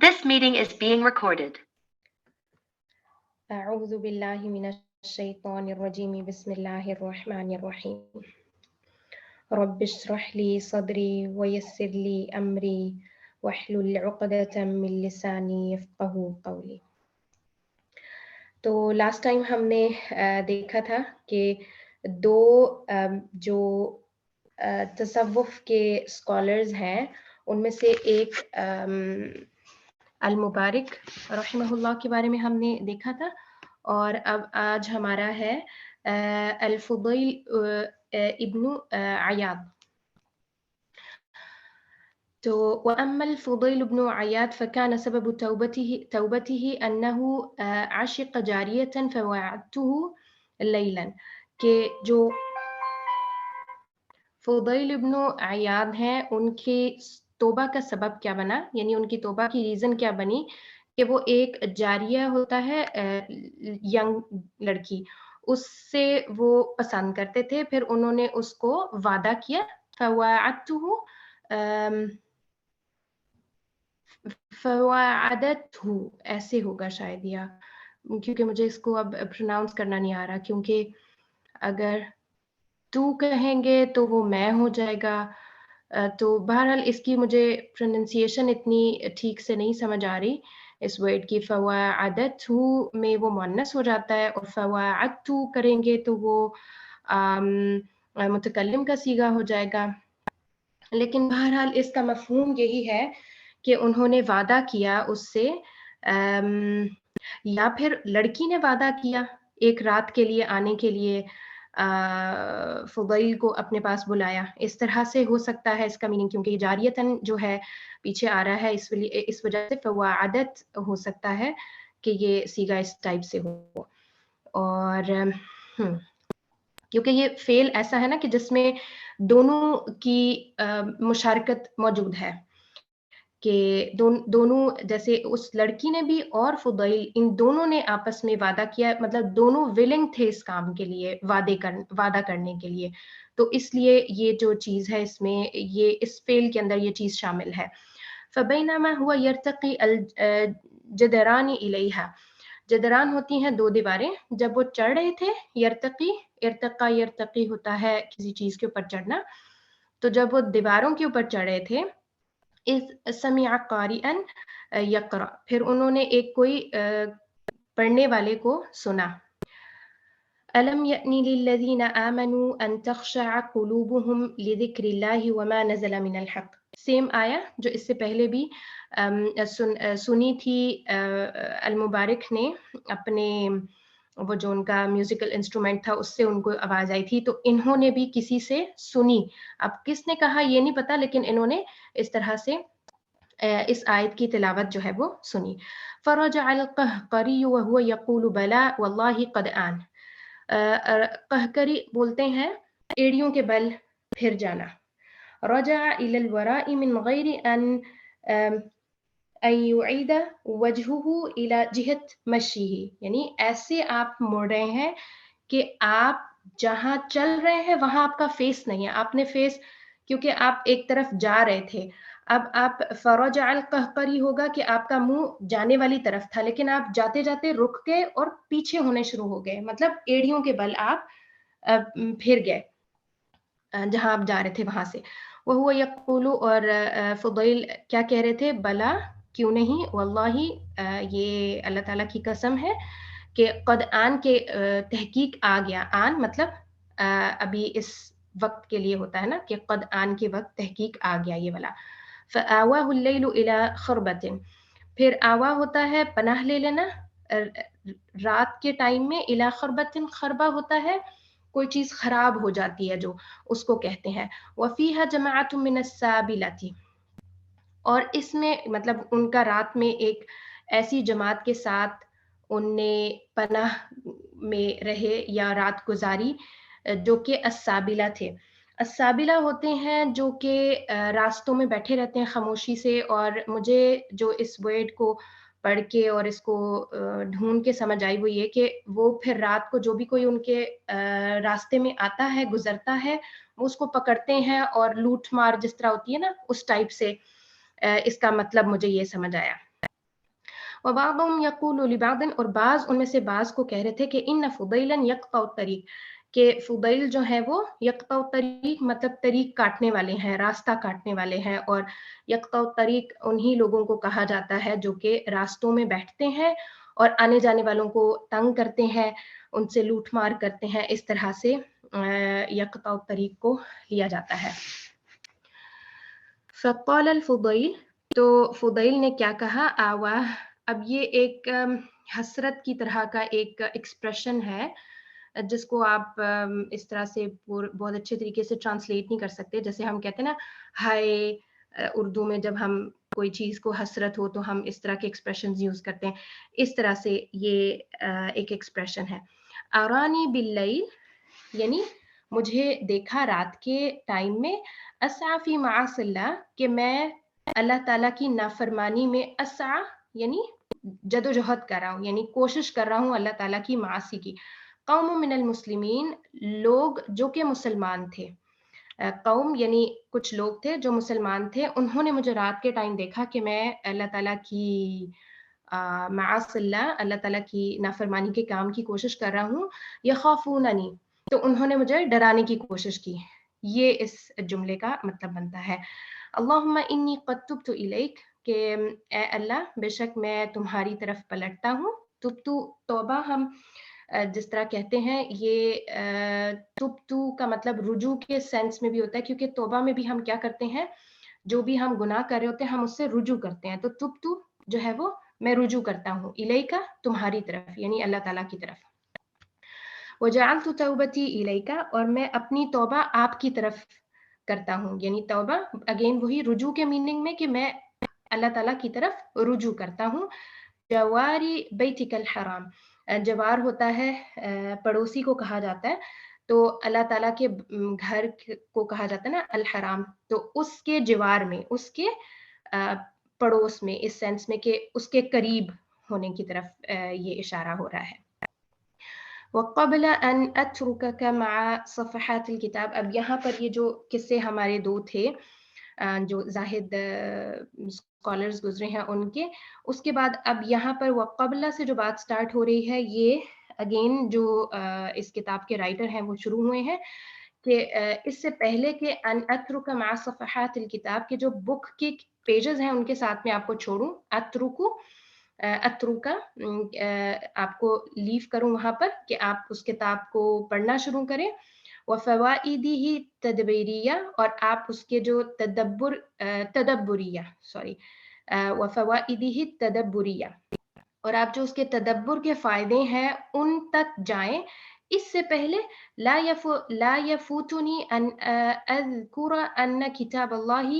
This meeting is being recorded. أعوذ بالله من الشيطان الرجيم بسم الله الرحمن الرحيم رب اشرح لي صدري ويسر لي أمري واحلل عقدة من لساني يفقه قولي. تو لاسٹ ٹائم ہم نے دیکھا تھا کہ دو جو تصوف کے اسکالرز ہیں ان میں سے ایک المبارک رحمہ اللہ کے بارے میں ہم نے دیکھا تھا، اور اب آج ہمارا ہے الفضیل ابن عیاض. تو وأما الفضيل بن عياض فكان سبب توبته أنه عشق جارية فوعدته ليلا، کہ جو فضیل ابن عیاض ہیں ان کی توبہ کا سبب کیا بنا، یعنی ان کی توبہ کی ریزن کیا بنی کہ وہ ایک جاریہ ہوتا ہے ینگ لڑکی، اس سے وہ پسند کرتے تھے، پھر انہوں نے اس کو وعدہ کیا فوعدته ایسے ہوگا شاید، یا کیونکہ مجھے اس کو اب پروناؤنس کرنا نہیں آ رہا، کیونکہ اگر تو کہیں گے تو وہ میں ہو جائے گا، تو بہرحال اس کی مجھے پروننسیشن اتنی ٹھیک سے نہیں سمجھ آ رہی اس ورڈ کی. فوعدته میں وہ مؤنث ہو جاتا ہے، اور فوعدت کریں گے تو وہ متکلم کا صیغہ ہو جائے گا. لیکن بہرحال اس کا مفہوم یہی ہے کہ انہوں نے وعدہ کیا اس سے، یا پھر لڑکی نے وعدہ کیا ایک رات کے لیے آنے کے لیے، فضیل کو اپنے پاس بلایا. اس طرح سے ہو سکتا ہے اس کا میننگ، کیونکہ جاریتن جو ہے پیچھے آ رہا ہے، اس وجہ سے فوعدت ہو سکتا ہے کہ یہ صیغہ اس ٹائپ سے ہو. اور کیونکہ یہ فعل ایسا ہے نا کہ جس میں دونوں کی مشارکت موجود ہے، کہ دونوں جیسے اس لڑکی نے بھی اور فضیل ان دونوں نے آپس میں وعدہ کیا، مطلب دونوں ولنگ تھے اس کام کے لیے، وعدہ کرنے کے لیے، تو اس لیے یہ جو چیز ہے اس میں یہ اس فعل کے اندر یہ چیز شامل ہے. فبینما ہوا یرتقی الجدران الیہا، جدران ہوتی ہیں دو دیواریں، جب وہ چڑھ رہے تھے، یرتقی ہوتا ہے کسی چیز کے اوپر چڑھنا، تو جب وہ دیواروں کے اوپر چڑھ رہے تھے، اذ سمع قارئا یقرأ، پھر انہوں نے ایک کوئی پڑھنے والے کو سنا. أَلَمْ يَأْنِ لِلَّذِينَ آمَنُوا أَن تَخْشَعَ قُلُوبُهُمْ لِذِكْرِ اللَّهِ وَمَا نَزَلَ مِنَ الْحَقِّ، سیم آیا جو اس سے پہلے بھی سنی تھی المبارک نے اپنے وہ جو ان کا میوزیکل انسٹرومنٹ تھا اس سے ان کو آواز آئی تھی، تو انہوں نے بھی کسی سے سنی. اب کس نے کہا یہ نہیں پتا، لیکن انہوں نے اس طرح سے اس آیت کی تلاوت جو ہے وہ سنی. فَرَجَعَ الْقَهْقَرِيُّ وَهُوَ يَقُولُ بَلَى وَاللَّهِ قَدْ آنَ، قہقری بولتے ہیں ایڑیوں کے بل پھر جانا. رجع الى الوراء من غیر ان يعيد وجهه الى جهت مشيه، یعنی ایسے آپ مڑ رہے ہیں کہ آپ جہاں چل رہے ہیں وہاں آپ کا فیس نہیں ہے، آپ نے فیس کیونکہ آپ ایک طرف جا رہے تھے، اب آپ فرجع القہقری ہوگا کہ آپ کا منہ جانے والی طرف تھا، لیکن آپ جاتے جاتے رک گئے اور پیچھے ہونے شروع ہو گئے، مطلب ایڑیوں کے بل آپ پھر گئے جہاں آپ جا رہے تھے وہاں سے. وہو یقول، اور فضیل کیا کہہ رہے تھے، بلا کیوں نہیں، واللہ یہ اللہ تعالیٰ کی قسم ہے کہ قد آن کے تحقیق آ گیا، آن مطلب ابھی اس وقت کے لیے ہوتا ہے نا کہ قد آن کے وقت تحقیق آ گیا یہ والا. فآواہ اللیل الی خربۃ، پھر آوا ہوتا ہے پناہ لے لینا رات کے ٹائم میں، الی خربۃ خربہ ہوتا ہے کوئی چیز خراب ہو جاتی ہے جو، اس کو کہتے ہیں. وفیہا جماعۃ من السابلۃ، اور اس میں مطلب ان کا رات میں ایک ایسی جماعت کے ساتھ ان نے پناہ میں رہے یا رات گزاری جو کہ السابلہ تھے. السابلہ ہوتے ہیں جو کہ راستوں میں بیٹھے رہتے ہیں خاموشی سے، اور مجھے جو اس ورڈ کو پڑھ کے اور اس کو ڈھونڈ کے سمجھ آئی وہ یہ کہ وہ پھر رات کو جو بھی کوئی ان کے راستے میں آتا ہے گزرتا ہے وہ اس کو پکڑتے ہیں اور لوٹ مار جس طرح ہوتی ہے نا اس ٹائپ سے، اس کا مطلب مجھے یہ سمجھ آیا. وبعضهم يقول لبعض، اور بعض ان میں سے بعض کو کہہ رہے تھے کہ ان فضیلا یقطع الطریق، کہ فضیل جو ہے وہ یقطع الطریق مطلب طریق کاٹنے والے ہیں، راستہ کاٹنے والے ہیں، اور یقطع الطریق انہی لوگوں کو کہا جاتا ہے جو کہ راستوں میں بیٹھتے ہیں اور آنے جانے والوں کو تنگ کرتے ہیں، ان سے لوٹ مار کرتے ہیں، اس طرح سے یقطع الطریق کو لیا جاتا ہے۔ فقال الفضیل، تو فضیل نے کیا کہا، آوا، اب یہ ایک حسرت کی طرح کا ایک ایکسپریشن ہے جس کو آپ اس طرح سے بہت اچھے طریقے سے ٹرانسلیٹ نہیں کر سکتے، جیسے ہم کہتے ہیں نا ہائے، اردو میں جب ہم کوئی چیز کو حسرت ہو تو ہم اس طرح کے ایکسپریشنز یوز کرتے ہیں، اس طرح سے یہ ایک ایکسپریشن ہے۔ آرانی باللیل، یعنی مجھے دیکھا رات کے ٹائم میں، اسعی فی معاصی اللہ، کہ میں اللہ تعالیٰ کی نافرمانی میں، اسعی یعنی جدوجہد کر رہا ہوں، یعنی کوشش کر رہا ہوں اللہ تعالیٰ کی معاصی کی۔ قوم من المسلمین، لوگ جو کہ مسلمان تھے، قوم یعنی کچھ لوگ تھے جو مسلمان تھے، انہوں نے مجھے رات کے ٹائم دیکھا کہ میں اللہ تعالیٰ کی معاصی اللہ، اللہ تعالیٰ کی نافرمانی کے کام کی کوشش کر رہا ہوں۔ یخافوننی، تو انہوں نے مجھے ڈرانے کی کوشش کی، یہ اس جملے کا مطلب بنتا ہے۔ اللہم انی قد تبت الیک، کہ اے اللہ بے شک میں تمہاری طرف پلٹتا ہوں۔ تبتو، توبہ ہم جس طرح کہتے ہیں، یہ تبتو کا مطلب رجوع کے سینس میں بھی ہوتا ہے، کیونکہ توبہ میں بھی ہم کیا کرتے ہیں، جو بھی ہم گناہ کر رہے ہوتے ہیں ہم اس سے رجوع کرتے ہیں، تو تبتو جو ہے وہ میں رجوع کرتا ہوں، الیکا تمہاری طرف، یعنی اللہ تعالیٰ کی طرف۔ وجعلت توبتی الیکا، اور میں اپنی توبہ آپ کی طرف کرتا ہوں، یعنی توبہ اگین وہی رجوع کے میننگ میں کہ میں اللہ تعالیٰ کی طرف رجوع کرتا ہوں۔ جواری بیتک الحرام، جوار ہوتا ہے پڑوسی کو کہا جاتا ہے، تو اللہ تعالیٰ کے گھر کو کہا جاتا ہے نا الحرام، تو اس کے جوار میں، اس کے پڑوس میں، اس سینس میں کہ اس کے قریب ہونے کی طرف یہ اشارہ ہو رہا ہے۔ وقبل ان اترکک مع صفحات الکتاب، اب یہاں پر یہ جو قصے ہمارے دو تھے جو زاہد اسکالرز گزرے ہیں ان کے، اس کے بعد اب یہاں پر وقبلہ سے جو بات سٹارٹ ہو رہی ہے، یہ اگین جو اس کتاب کے رائٹر ہیں وہ شروع ہوئے ہیں کہ اس سے پہلے کہ ان اترک مع صفحات الکتاب، کے جو بک کے پیجز ہیں ان کے ساتھ میں آپ کو چھوڑوں، اتروکا آپ کو لیو کروں وہاں پر کہ آپ اس کتاب کو پڑھنا شروع کریں، وفوائدہ تدبیریہ، اور آپ اس کے جو وفوائدہ تدبریہ، اور آپ جو اس کے تدبر کے فائدے ہیں ان تک جائیں۔ اس سے پہلے لا یفوتنی ان اذکر ان کتاب اللہ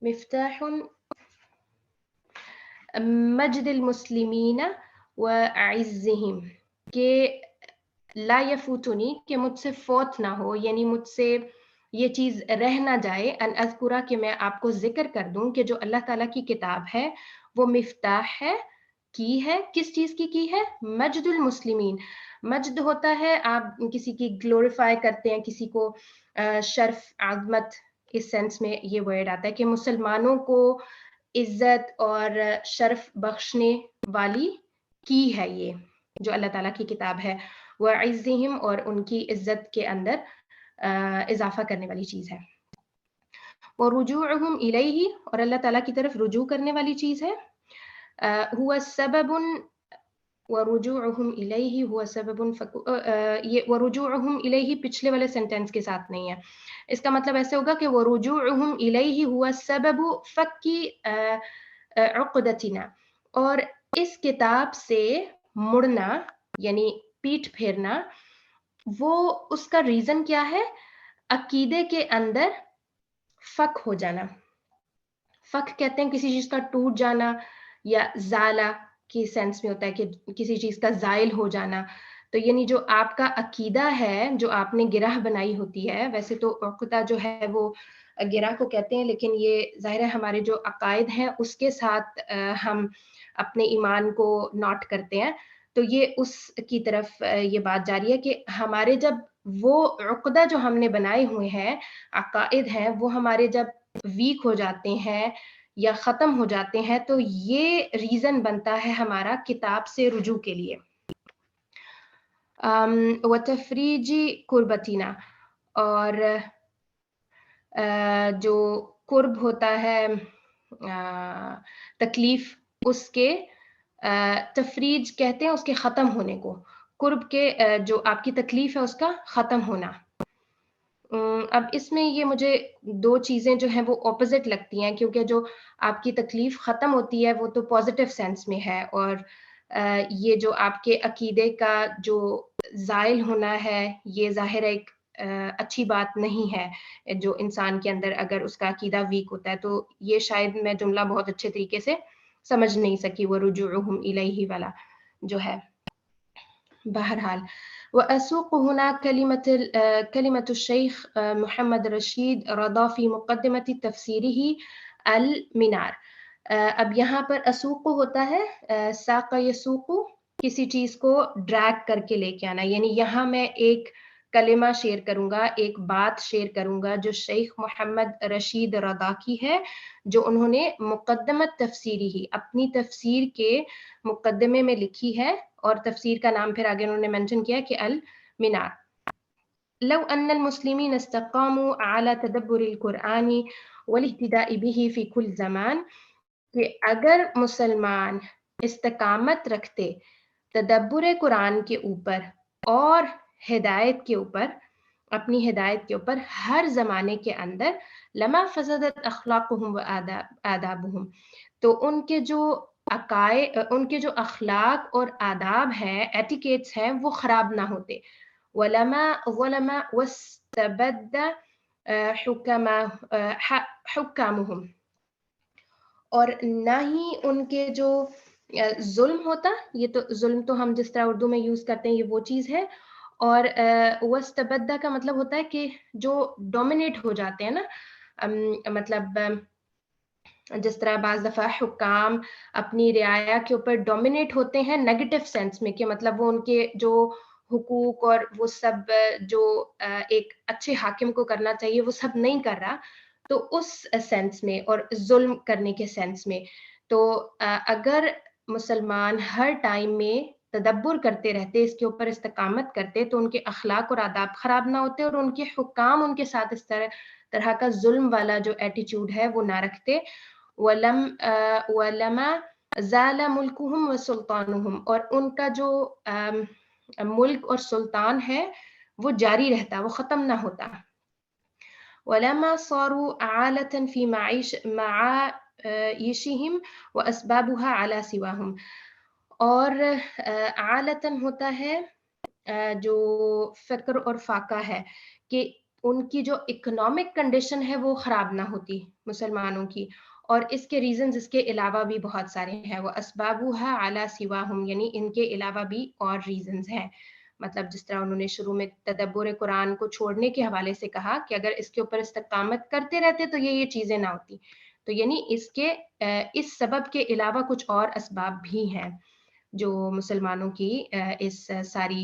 مفتاح مجد المسلمین وعزہم، کہ لا یفوتنی، کہ مجھ سے فوت نہ ہو، یعنی مجھ سے یہ چیز رہ نہ جائے، ان اذکرہ، کہ میں آپ کو ذکر کر دوں کہ جو اللہ تعالیٰ کی کتاب ہے وہ مفتاح ہے، کی ہے، کس چیز کی ہے، مجد المسلمین، مجد ہوتا ہے آپ کسی کی گلوریفائی کرتے ہیں، کسی کو شرف عظمت، اس سینس میں یہ ورڈ آتا ہے کہ مسلمانوں کو عزت اور شرف بخشنے والی کی ہے یہ جو اللہ تعالیٰ کی کتاب ہے، وعزہم، اور ان کی عزت کے اندر اضافہ کرنے والی چیز ہے، ورجوعہم الیہ، اور اللہ تعالیٰ کی طرف رجوع کرنے والی چیز ہے، ہوا سبب، ورجوعہم الیہ ہوا سبب، یہ ورجوعہم الیہ پچھلے والے سینٹینس کے ساتھ نہیں ہے، اس کا مطلب ایسے ہوگا کہ ورجوعہم الیہ ہوا سبب فکی عقدتنا، اور اس کتاب سے مڑنا یعنی پیٹھ پھیرنا، وہ اس کا ریزن کیا ہے، عقیدے کے اندر فک ہو جانا، فک کہتے ہیں کسی چیز کا ٹوٹ جانا، یا زالہ کی سینس میں ہوتا ہے کہ کسی چیز کا زائل ہو جانا، تو یعنی جو آپ کا عقیدہ ہے، جو آپ نے گرہ بنائی ہوتی ہے، ویسے تو عقدہ جو ہے وہ گرہ کو کہتے ہیں، لیکن یہ ظاہر ہے ہمارے جو عقائد ہیں اس کے ساتھ ہم اپنے ایمان کو نوٹ کرتے ہیں، تو یہ اس کی طرف یہ بات جاری ہے کہ ہمارے جب وہ عقدہ جو ہم نے بنائے ہوئے ہیں، عقائد ہیں، وہ ہمارے جب ویک ہو جاتے ہیں یا ختم ہو جاتے ہیں تو یہ ریزن بنتا ہے ہمارا کتاب سے رجوع کے لیے. وتفریجی قربتینا، اور جو قرب ہوتا ہے تکلیف، اس کے تفریج کہتے ہیں اس کے ختم ہونے کو، قرب کے جو آپ کی تکلیف ہے اس کا ختم ہونا. اب اس میں یہ مجھے دو چیزیں جو ہیں وہ اپوزٹ لگتی ہیں، کیونکہ جو آپ کی تکلیف ختم ہوتی ہے وہ تو پازیٹیو سینس میں ہے، اور یہ جو آپ کے عقیدے کا جو زائل ہونا ہے یہ ظاہر ایک اچھی بات نہیں ہے جو انسان کے اندر اگر اس کا عقیدہ ویک ہوتا ہے. تو یہ شاید میں جملہ بہت اچھے طریقے سے سمجھ نہیں سکی، وہ رجوعہم الیہ والا جو ہے. بہرحال وأسوق هنا كلمة الشيخ محمد رشید رضا في مقدمة تفسيره المنار. اب یہاں پر اسوق ہوتا ہے ساق یسوق، کسی چیز کو ڈریگ کر کے لے کے آنا، یعنی یہاں میں ایک کلمہ شیئر کروں گا، ایک بات شیئر کروں گا جو شیخ محمد رشید رضا کی ہے، جو انہوں نے مقدمت تفسیری ہی اپنی تفسیر کے مقدمے میں لکھی ہے، اور تفسیر کا نام پھر آگے انہوں نے مینشن کیا کہ المنار. لو ان المسلمین استقاموا على تدبر القرآن والاهتداء به في كل زمان، کہ اگر مسلمان استقامت رکھتے تدبر قرآن کے اوپر اور ہدایت کے اوپر، اپنی ہدایت کے اوپر ہر زمانے کے اندر، لما فسدت اخلاقهم و آدابهم، تو ان کے جو ان کے جو اخلاق اور آداب ہیں، ایٹیکیٹس ہیں، وہ خراب نہ ہوتے. ولما ظلم واستبد حکامهم، اور نہ ہی ان کے جو ظلم ہوتا، یہ تو ظلم تو ہم جس طرح اردو میں یوز کرتے ہیں یہ وہ چیز ہے، اور واستبدہ کا مطلب ہوتا ہے کہ جو ڈومینیٹ ہو جاتے ہیں نا، مطلب جس طرح بعض دفعہ حکام اپنی رعایا کے اوپر ڈومینیٹ ہوتے ہیں نیگیٹو سینس میں، کہ مطلب وہ ان کے جو حقوق اور وہ سب جو ایک اچھے حاکم کو کرنا چاہیے وہ سب نہیں کر رہا، تو اس سینس میں اور ظلم کرنے کے سینس میں. تو اگر مسلمان ہر ٹائم میں تدبر کرتے رہتے، اس کے اوپر استقامت کرتے، تو ان کے اخلاق اور آداب خراب نہ ہوتے، اور ان کے حکام ان کے ساتھ اس طرح کا ظلم والا جو ایٹیچیوڈ ہے وہ نہ رکھتے. وَلَمَا زَالَ مُلْكُهُمْ وَسُلْطَانُهُمْ، اور ان کا جو ملک اور سلطان ہے وہ جاری رہتا، وہ ختم نہ ہوتا. وَلَمَا صَارُوا عَالَةً فِي مَعَایِشِهِمْ وَأَسْبَابُهَا عَلَى سِوَاهُمْ، اور عالتاً ہوتا ہے جو فقر اور فاقہ ہے، کہ ان کی جو اکنامک کنڈیشن ہے وہ خراب نہ ہوتی مسلمانوں کی، اور اس کے ریزنز اس کے علاوہ بھی بہت سارے ہیں. وہ اسبابها علی سواہم، یعنی ان کے علاوہ بھی اور ریزنز ہیں. مطلب جس طرح انہوں نے شروع میں تدبر قرآن کو چھوڑنے کے حوالے سے کہا کہ اگر اس کے اوپر استقامت کرتے رہتے تو یہ چیزیں نہ ہوتی، تو یعنی اس سبب کے علاوہ کچھ اور اسباب بھی ہیں جو مسلمانوں کی اس ساری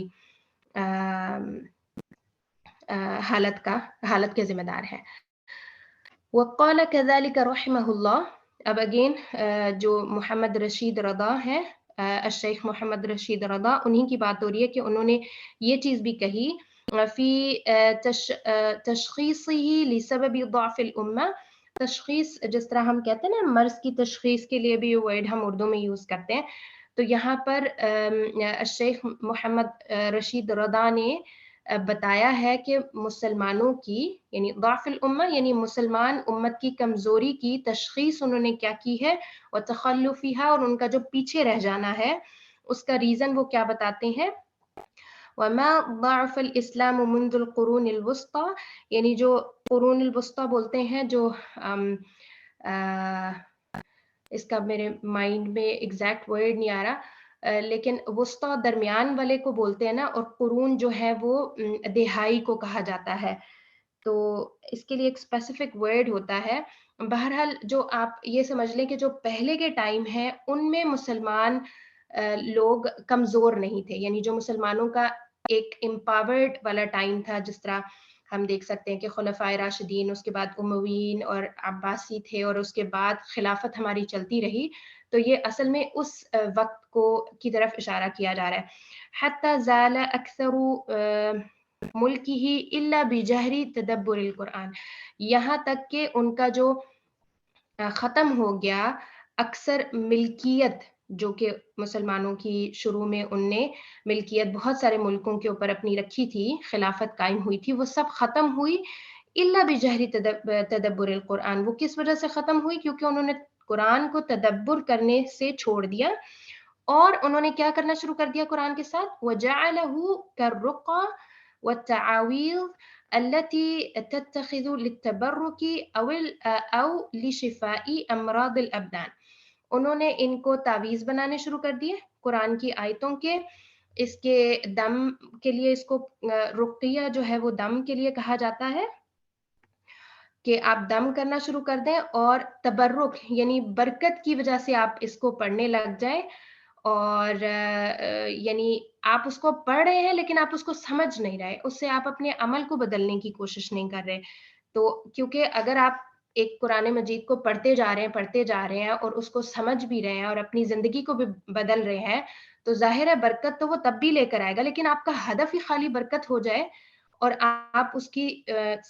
حالت کے ذمہ دار ہیں. وقال كذلك رحمه الله، اب اگین جو محمد رشید رضا ہیں، الشیخ محمد رشید رضا، انہی کی بات ہو رہی ہے کہ انہوں نے یہ چیز بھی کہی فی تشخیصه لسبب ضعف الامہ. تشخیص جس طرح ہم کہتے ہیں نا، مرض کی تشخیص کے لیے بھی ورڈ ہم اردو میں یوز کرتے ہیں، تو یہاں پر الشیخ محمد رشید رضا نے بتایا ہے کہ مسلمانوں کی، یعنی ضعف الامہ یعنی مسلمان امت کی کمزوری کی تشخیص انہوں نے کیا کی ہے، وتخلفها، اور ان کا جو پیچھے رہ جانا ہے اس کا ریزن وہ کیا بتاتے ہیں. وما ضعف الاسلام منذ القرون الوسطى، یعنی جو قرون الوسطی بولتے ہیں، جو اس کا میرے مائنڈ میں ایگزیکٹ ورڈ نہیں آ رہا، لیکن وسطی درمیان والے کو بولتے ہیں نا، اور قرون جو ہے وہ دہائی کو کہا جاتا ہے، تو اس کے لیے ایک اسپیسیفک ورڈ ہوتا ہے. بہرحال جو آپ یہ سمجھ لیں کہ جو پہلے کے ٹائم ہیں ان میں مسلمان لوگ کمزور نہیں تھے، یعنی جو مسلمانوں کا ایک امپاورڈ والا ٹائم تھا، جس طرح ہم دیکھ سکتے ہیں کہ خلفائے راشدین، اس کے بعد امویین اور عباسی تھے، اور اس کے بعد خلافت ہماری چلتی رہی. تو یہ اصل میں اس وقت کو کی طرف اشارہ کیا جا رہا ہے. حتی زال اکثر ملکہ الا بجہری تدبر القرآن، یہاں تک کہ ان کا جو ختم ہو گیا اکثر ملکیت جو کہ مسلمانوں کی شروع میں ان نے ملکیت بہت سارے ملکوں کے اوپر اپنی رکھی تھی، خلافت قائم ہوئی تھی، وہ سب ختم ہوئی الا بجہری تدبر القرآن. وہ کس وجہ سے ختم ہوئی؟ کیونکہ انہوں نے قرآن کو تدبر کرنے سے چھوڑ دیا، اور انہوں نے کیا کرنا شروع کر دیا قرآن کے ساتھ؟ وَجَعَلَهُ كَالرُّقَى وَالتَّعَاوِيذ التي تتخذ للتبرك أو لشفاء أمراض الأبدان. انہوں نے ان کو تعویذ بنانے شروع کر دیے قرآن کی آیتوں کے. اس کے دم کے لیے، اس کو رقیہ جو ہے وہ دم کے لیے کہا جاتا ہے کہ آپ دم کرنا شروع کر دیں، اور تبرک یعنی برکت کی وجہ سے آپ اس کو پڑھنے لگ جائیں، اور یعنی آپ اس کو پڑھ رہے ہیں لیکن آپ اس کو سمجھ نہیں رہے، اس سے آپ اپنے عمل کو بدلنے کی کوشش نہیں کر رہے. تو کیونکہ اگر آپ ایک قرآن مجید کو پڑھتے جا رہے ہیں اور اس کو سمجھ بھی رہے ہیں اور اپنی زندگی کو بھی بدل رہے ہیں، تو ظاہر ہے برکت تو وہ تب بھی لے کر آئے گا. لیکن آپ کا ہدف ہی خالی برکت ہو جائے اور آپ اس کی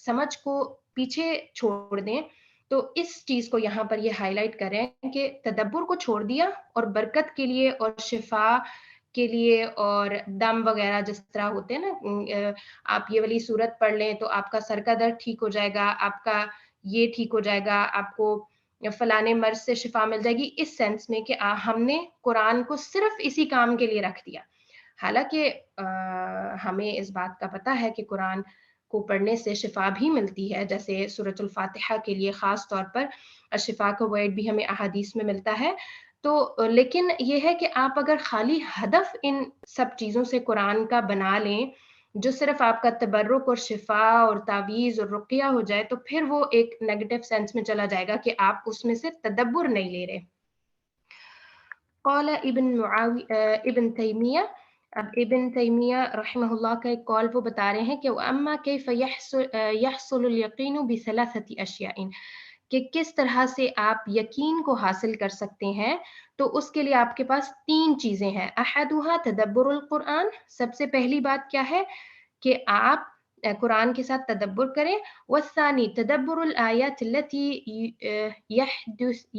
سمجھ کو پیچھے چھوڑ دیں، تو اس چیز کو یہاں پر یہ ہائی لائٹ کر رہے ہیں کہ تدبر کو چھوڑ دیا اور برکت کے لیے اور شفا کے لیے اور دم وغیرہ جس طرح ہوتے ہیں نا، آپ یہ والی صورت پڑھ لیں تو آپ کا سر کا درد ٹھیک ہو جائے گا، آپ کا یہ ٹھیک ہو جائے گا، آپ کو فلانے مرض سے شفا مل جائے گی، اس سینس میں کہ ہم نے قرآن کو صرف اسی کام کے لیے رکھ دیا. حالانکہ ہمیں اس بات کا پتہ ہے کہ قرآن کو پڑھنے سے شفا بھی ملتی ہے، جیسے سورۃ الفاتحہ کے لیے خاص طور پر شفا کا ورڈ بھی ہمیں احادیث میں ملتا ہے. تو لیکن یہ ہے کہ آپ اگر خالی ہدف ان سب چیزوں سے قرآن کا بنا لیں جو صرف آپ کا تبرک اور شفا اور تعویذ اور رقیہ ہو جائے، تو پھر وہ ایک نیگیٹو سینس میں چلا جائے گا کہ آپ اس میں سے تدبر نہیں لے رہے. قال ابن تیمیہ، اب ابن تیمیہ رحمہ اللہ کا ایک قول وہ بتا رہے ہیں کہ وَأَمَّا كَيْفَ يَحْصُلُ الْيَقِينُ بِثَلَاثَةِ أَشْيَاءٍ، کہ کس طرح سے آپ یقین کو حاصل کر سکتے ہیں، تو اس کے لیے آپ کے پاس 3 چیزیں ہیں. احدها تدبر القرآن، سب سے پہلی بات کیا ہے کہ آپ قرآن کے ساتھ تدبر کریں. والثانی تدبر الآیات التي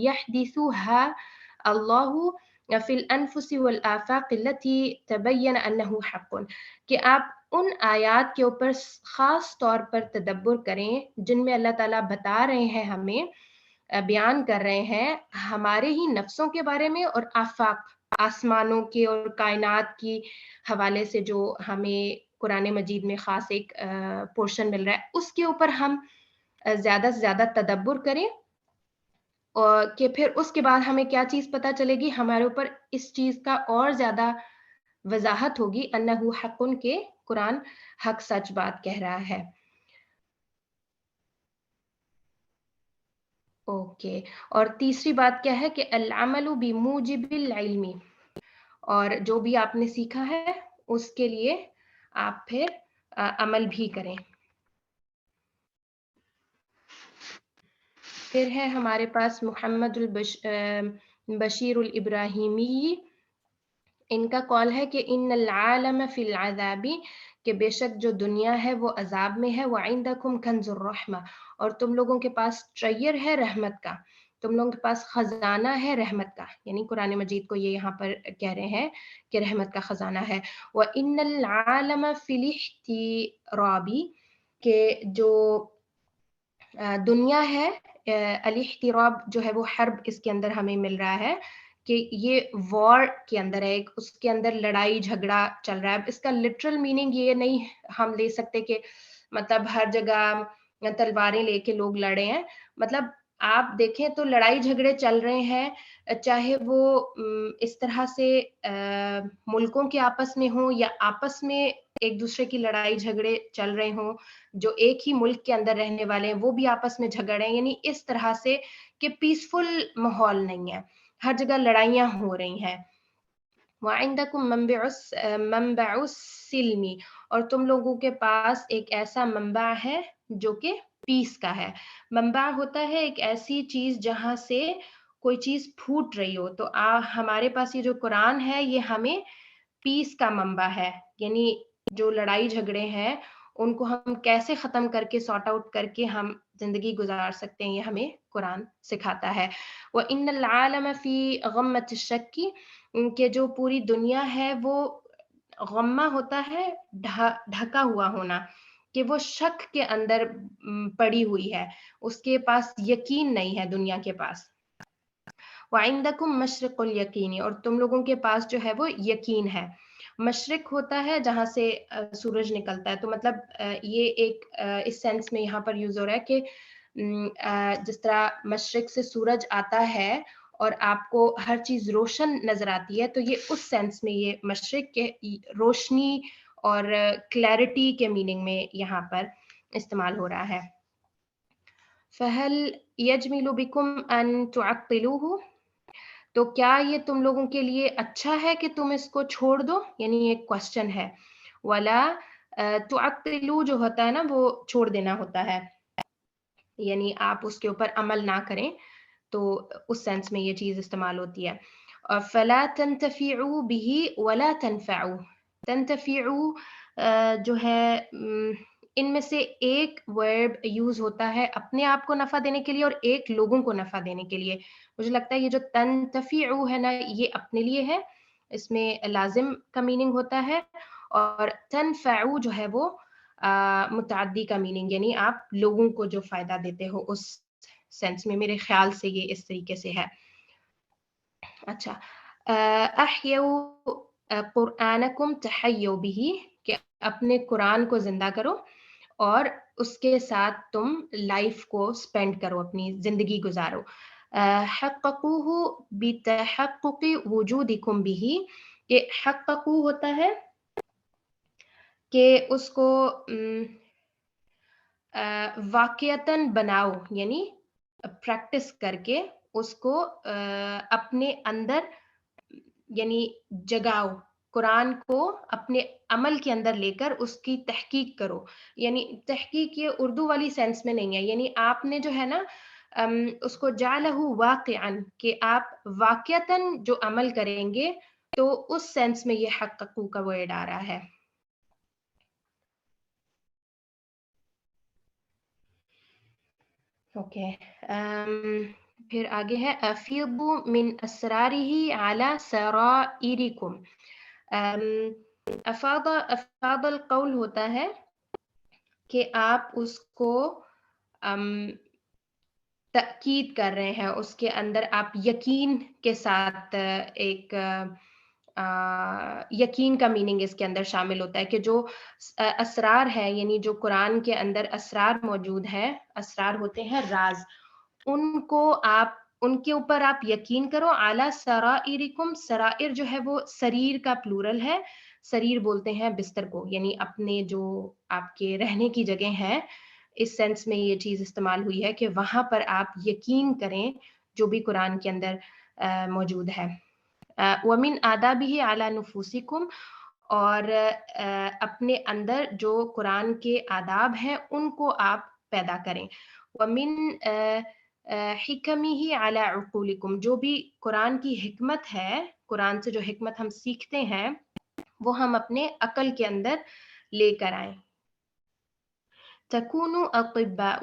يحدثها اللہ فی الانفس والآفاق التي تبین انہ حق، کہ آپ ان آیات کے اوپر خاص طور پر تدبر کریں جن میں اللہ تعالیٰ بتا رہے ہیں، ہمیں بیان کر رہے ہیں ہمارے ہی نفسوں کے بارے میں، اور آفاق آسمانوں کے اور کائنات کی حوالے سے جو ہمیں قرآن مجید میں خاص ایک پورشن مل رہا ہے، اس کے اوپر ہم زیادہ سے زیادہ تدبر کریں، اور کہ پھر اس کے بعد ہمیں کیا چیز پتہ چلے گی، ہمارے اوپر اس چیز کا اور زیادہ وضاحت ہوگی انہو حقن، کے قرآن حق سچ بات کہہ رہا ہے. اوکے. اور تیسری بات کیا ہے کہ العمل بموجب العلم، اور جو بھی آپ نے سیکھا ہے اس کے لیے آپ پھر عمل بھی کریں. پھر ہے ہمارے پاس محمد بشیر الابراہیمی، ان کا قول ہے کہ ان العالم فی العذاب، کہ بے شک جو دنیا ہے وہ عذاب میں ہے. وعندکم کنز الرحمہ، اور تم لوگوں کے پاس ٹریئر ہے رحمت کا، تم لوگوں کے پاس خزانہ ہے رحمت کا، یعنی قرآن مجید کو یہ یہاں پر کہہ رہے ہیں کہ رحمت کا خزانہ ہے. وَإِنَّ الْعَالَمَ فِي الْاحْتِرَابِ، کہ جو دنیا ہے، الاحتراب جو ہے وہ حرب، اس کے اندر ہمیں مل رہا ہے کہ یہ وار کے اندر ہے، اس کے اندر لڑائی جھگڑا چل رہا ہے. اس کا لٹرل میننگ یہ نہیں ہم لے سکتے کہ مطلب ہر جگہ تلواریں لے کے لوگ لڑے ہیں. مطلب آپ دیکھیں تو لڑائی جھگڑے چل رہے ہیں، چاہے وہ اس طرح سے ملکوں کے آپس میں ہوں یا آپس میں ایک دوسرے کی لڑائی جھگڑے چل رہے ہوں، جو ایک ہی ملک کے اندر رہنے والے ہیں وہ بھی آپس میں جھگڑ رہے ہیں، یعنی اس طرح سے کہ پیسفل ماحول نہیں ہے، ہر جگہ لڑائیاں ہو رہی ہیں. وَعِنْدَكُمْ مَنْبَعُ السِّلْمِ، اور تم لوگوں کے پاس ایک ایسا منبع ہے جو کہ پیس کا ہے. منبع ہوتا ہے ایک ایسی چیز جہاں سے کوئی چیز پھوٹ رہی ہو. تو ہمارے پاس یہ جو قرآن ہے یہ ہمیں پیس کا منبع ہے, یعنی جو لڑائی جھگڑے ہیں ان کو ہم کیسے ختم کر کے سارٹ آؤٹ کر کے ہم زندگی گزار سکتے ہیں, یہ ہمیں قرآن سکھاتا ہے. وَإِنَّ الْعَالَمَ فِي غَمَّةِ الشَّكِّ, کہ جو پوری دنیا ہے وہ غمہ ہوتا ہے ڈھکا ہوا ہونا, کہ وہ شک کے اندر پڑی ہوئی ہے, اس کے پاس یقین نہیں ہے دنیا کے پاس. وَعِنْدَكُمْ مَشْرِقُ الْيَقِينِ, اور تم لوگوں کے پاس جو ہے وہ یقین ہے. مشرق ہوتا ہے جہاں سے سورج نکلتا ہے, تو مطلب یہ ایک اس سینس میں یہاں پر یوز ہو رہا ہے کہ جس طرح مشرق سے سورج آتا ہے اور آپ کو ہر چیز روشن نظر آتی ہے, تو یہ اس سینس میں یہ مشرق کے روشنی اور کلیئرٹی کے میننگ میں یہاں پر استعمال ہو رہا ہے. فَهَلْ يَجْمِلُ بِكُمْ أَن تُعَطِّلُوهُ, تو کیا یہ تم لوگوں کے لیے اچھا ہے کہ تم اس کو چھوڑ دو, یعنی ایک کوشچن ہے. وَلَا تُعَطِّلُوا جو ہوتا ہے نا وہ چھوڑ دینا ہوتا ہے, یعنی آپ اس کے اوپر عمل نہ کریں, تو اس سینس میں یہ چیز استعمال ہوتی ہے. فَلَا تَنْتَفِعُوا بِهِ وَلَا تَنْفَعُوا, تنتفعوا جو ہے ان میں سے ایک ورب یوز ہوتا ہے اپنے آپ کو نفع دینے کے لیے اور ایک لوگوں کو نفع دینے کے لیے. مجھے لگتا ہے یہ جو تنتفعوا ہے نا یہ اپنے لیے ہے, اس میں لازم کا میننگ ہوتا ہے, اور تنفعوا جو ہے وہ متعدی کا میننگ, یعنی آپ لوگوں کو جو فائدہ دیتے ہو اس سینس میں. میرے خیال سے یہ اس طریقے سے ہے. اچھا, احیوا قرآنکم تحیوا بہ, کہ اپنے قرآن کو زندہ کرو اور اس کے ساتھ تم لائف کو سپینڈ کرو, اپنی زندگی گزارو. حققوہ بتحقق وجودکم بہ, کہ حققو ہوتا ہے کہ اس کو واقعتاً بناؤ, یعنی پریکٹس کر کے اس کو اپنے اندر یعنی جگاؤ, قرآن کو اپنے عمل کے اندر لے کر اس کی تحقیق کرو. یعنی تحقیق یہ اردو والی سینس میں نہیں ہے, یعنی آپ نے جو ہے نا اس کو جعلہ واقعاً, کہ آپ واقعتاً جو عمل کریں گے, تو اس سینس میں یہ حققو کا ورڈ آ رہا ہے. اوکے, پھر آگے ہے افیضوا من اسرارہ علی سرائرکم. افاض القول ہوتا ہے کہ آپ اس کو تأکید کر رہے ہیں, اس کے اندر آپ یقین کے ساتھ ایک یقین کا میننگ اس کے اندر شامل ہوتا ہے, کہ جو اسرار ہے, یعنی جو قرآن کے اندر اسرار موجود ہیں, اسرار ہوتے ہیں راز, ان کو آپ ان کے اوپر آپ یقین کرو. اعلیٰ سرائرکم, سرائر جو ہے وہ سریر کا پلورل ہے, سریر بولتے ہیں بستر کو, یعنی اپنے جو آپ کے رہنے کی جگہ ہیں, اس سینس میں یہ چیز استعمال ہوئی ہے کہ وہاں پر آپ یقین کریں جو بھی قرآن کے اندر موجود ہے. وَمِنْ آدَابِهِ عَلَى نُفُوسِكُمْ, اور اپنے اندر جو قرآن کے آداب ہیں ان کو آپ پیدا کریں. وَمِنْ حِكَمِهِ عَلَى عُقُولِكُمْ, جو بھی قرآن کی حکمت ہے, قرآن سے جو حکمت ہم سیکھتے ہیں وہ ہم اپنے عقل کے اندر لے کر آئیں. تَكُونُوا أَطِبَّاءَ,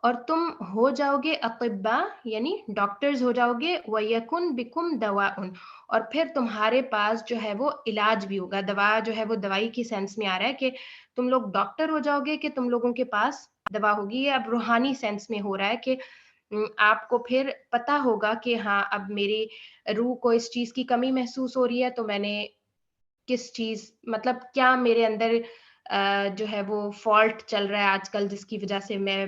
اور تم ہو جاؤ گے اطباء, یعنی ڈاکٹرز ہو جاؤ گے. وَيَكُنْ بِكُمْ دَوَاءٌ, اور پھر تمہارے پاس جو ہے وہ علاج بھی ہوگا. دوا جو ہے وہ دوائی کی سینس میں آ رہا ہے کہ تم لوگ ڈاکٹر ہو جاؤ گے, کہ تم لوگوں کے پاس دوا ہوگی. یہ اب روحانی سینس میں ہو رہا ہے کہ آپ کو پھر پتہ ہوگا کہ ہاں اب میری روح کو اس چیز کی کمی محسوس ہو رہی ہے, تو میں نے کس چیز مطلب کیا میرے اندر جو ہے وہ فالٹ چل رہا ہے آج کل, جس کی وجہ سے میں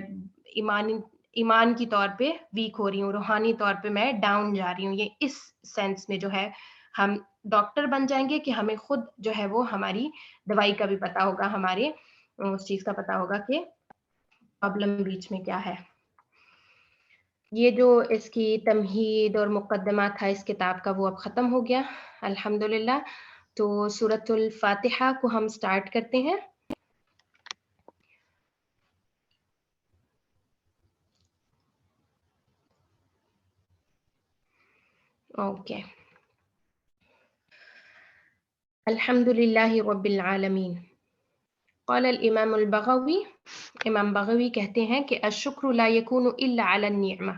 ایمان کی طور پہ ویک ہو رہی ہوں, روحانی طور پہ میں ڈاؤن جا رہی ہوں. یہ اس سینس میں جو ہے ہم ڈاکٹر بن جائیں گے کہ ہمیں خود جو ہے وہ ہماری دوائی کا بھی پتہ ہوگا, ہمارے اس چیز کا پتہ ہوگا کہ پرابلم بیچ میں کیا ہے. یہ جو اس کی تمہید اور مقدمہ تھا اس کتاب کا وہ اب ختم ہو گیا الحمدللہ. تو سورۃ الفاتحہ کو ہم سٹارٹ کرتے ہیں. اوکے. الحمدللہ رب العالمین. قال الامام البغوی، امام بغوی کہتے ہیں کہ الشکر لا یکون الا علی النعمہ،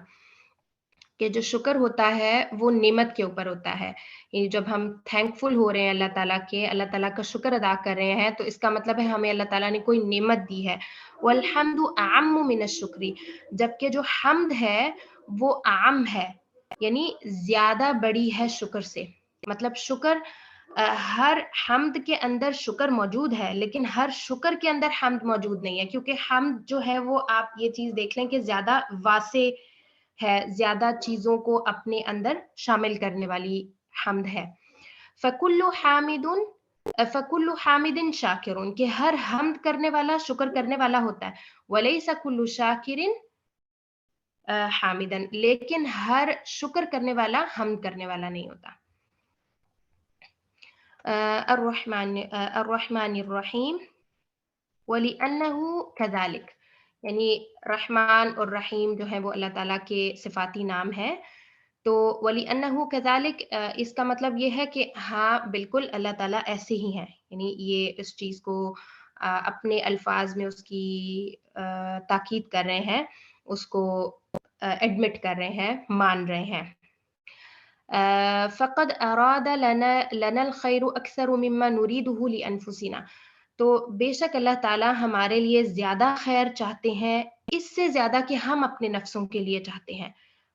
کہ جو شکر ہوتا ہے وہ نعمت کے اوپر ہوتا ہے. یہ جب ہم تھینک فل ہو رہے ہیں اللہ تعالیٰ کے، اللہ تعالیٰ کا شکر ادا کر رہے ہیں، تو اس کا مطلب ہے ہمیں اللہ تعالیٰ نے کوئی نعمت دی ہے. والحمد اعم من الشکر، جبکہ جو حمد ہے وہ عام ہے، یعنی زیادہ بڑی ہے شکر سے. مطلب شکر ہر حمد کے اندر شکر موجود ہے، لیکن ہر شکر کے اندر حمد موجود نہیں ہے، کیونکہ حمد جو ہے وہ آپ یہ چیز دیکھ لیں کہ زیادہ واسع ہے، زیادہ چیزوں کو اپنے اندر شامل کرنے والی حمد ہے. فَكُلُّ حَامِدٍ شَاكِرٌ، کہ ہر حمد کرنے والا شکر کرنے والا ہوتا ہے. وَلَيْسَ كُلُّ شَاكِرٍ حَامِدًا، لیکن ہر شکر کرنے والا حمد کرنے والا نہیں ہوتا. الرحمن الرحیم. وَلِأَنَّهُ كَذَلِكَ، یعنی رحمان اور رحیم جو ہے وہ اللہ تعالیٰ کے صفاتی نام ہے. تو وَلِأَنَّهُ كَذَلِكَ اس کا مطلب یہ ہے کہ ہاں بالکل اللہ تعالیٰ ایسے ہی ہیں، یعنی یہ اس چیز کو اپنے الفاظ میں اس کی تاکید کر رہے ہیں، اس کو ایڈمٹ کر رہے ہیں، مان رہے ہیں. فقد اراد لنا الخير اکثر مما نريده لانفسنا، تو بے شک اللہ تعالیٰ ہمارے لیے زیادہ خیر چاہتے ہیں اس سے زیادہ کہ ہم اپنے نفسوں کے لیے چاہتے ہیں.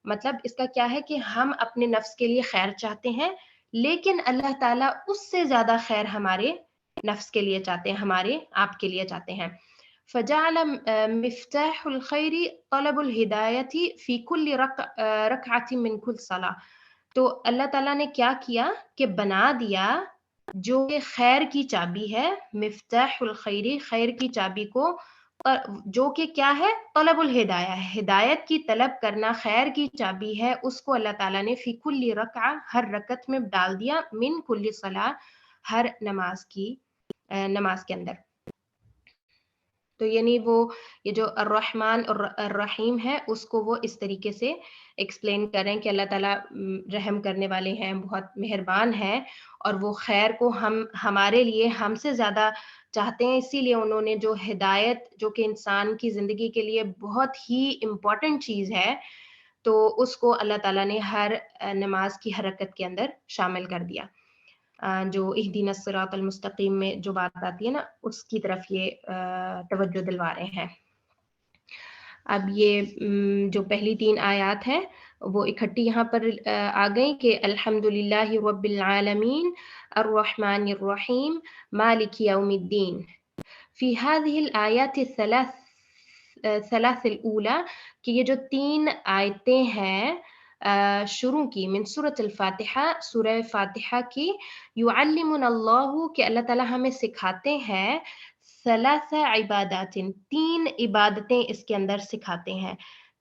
مطلب اس کا کیا ہے کہ ہم اپنے نفس کے لیے خیر چاہتے ہیں، لیکن اللہ تعالیٰ اس سے زیادہ خیر ہمارے نفس کے لیے چاہتے ہیں، ہمارے آپ کے لیے چاہتے ہیں. فجعل مفتاح الخير طلب الهداية في كل ركعة من كل صلاة، تو اللہ تعالیٰ نے کیا کیا کہ بنا دیا جو کہ خیر کی چابی ہے، مفتاح الخیر، خیر کی چابی کو، جو کہ کیا ہے، طلب الہدایہ، ہدایت کی طلب کرنا خیر کی چابی ہے، اس کو اللہ تعالیٰ نے فی کل رکعہ، ہر رکعت میں ڈال دیا، من کل صلاۃ، ہر نماز کے اندر. تو یعنی وہ یہ جو الرحمن اور الرحیم ہے اس کو وہ اس طریقے سے ایکسپلین کریں کہ اللہ تعالیٰ رحم کرنے والے ہیں، بہت مہربان ہیں، اور وہ خیر کو ہمارے لیے ہم سے زیادہ چاہتے ہیں. اسی لیے انہوں نے جو ہدایت، جو کہ انسان کی زندگی کے لیے بہت ہی امپورٹنٹ چیز ہے، تو اس کو اللہ تعالیٰ نے ہر نماز کی حرکت کے اندر شامل کر دیا. جو اہدینا الصراط المستقیم میں جو بات آتی ہے نا، اس کی طرف یہ توجہ دلوا رہے ہیں. اب یہ جو پہلی 3 آیات ہیں وہ اکٹھی یہاں پر آ گئیں کہ الحمدللہ رب العالمین الرحمن الرحیم مالک یوم الدین. فی هذه الآیات الثلاث الاولى، کہ یہ جو 3 آیتیں ہیں شروع کی، من سورۃ الفاتحہ، سورہ فاتحہ کی، یعلمنا اللہ، کہ اللہ تعالیٰ ہمیں سکھاتے ہیں، 3 عبادات، 3 عبادتیں اس کے اندر سکھاتے ہیں.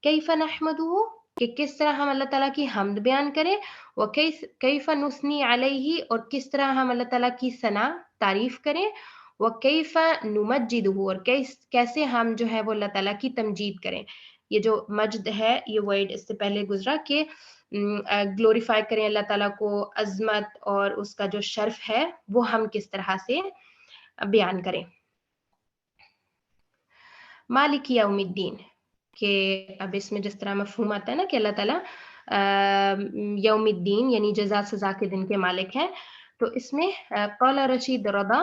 کیف نحمدہ، کہ کس طرح ہم اللہ تعالیٰ کی حمد بیان کریں، وکیف نثنی علیہ، اور کس طرح ہم اللہ تعالیٰ کی ثنا تعریف کریں، وکیف نمجدہ، اور کیسے ہم جو ہے وہ اللہ تعالیٰ کی تمجید کریں. یہ جو مجد ہے، یہ ورڈ اس سے پہلے گزرا کہ گلوریفائی کریں اللہ تعالیٰ کو، عظمت اور اس کا جو شرف ہے وہ ہم کس طرح سے بیان کریں. مالک یوم الدین، کہ اب اس میں جس طرح مفہوم آتا ہے نا کہ اللہ تعالیٰ یوم الدین یعنی جزا سزا کے دن کے مالک ہیں، تو اس میں قال رشید رضا،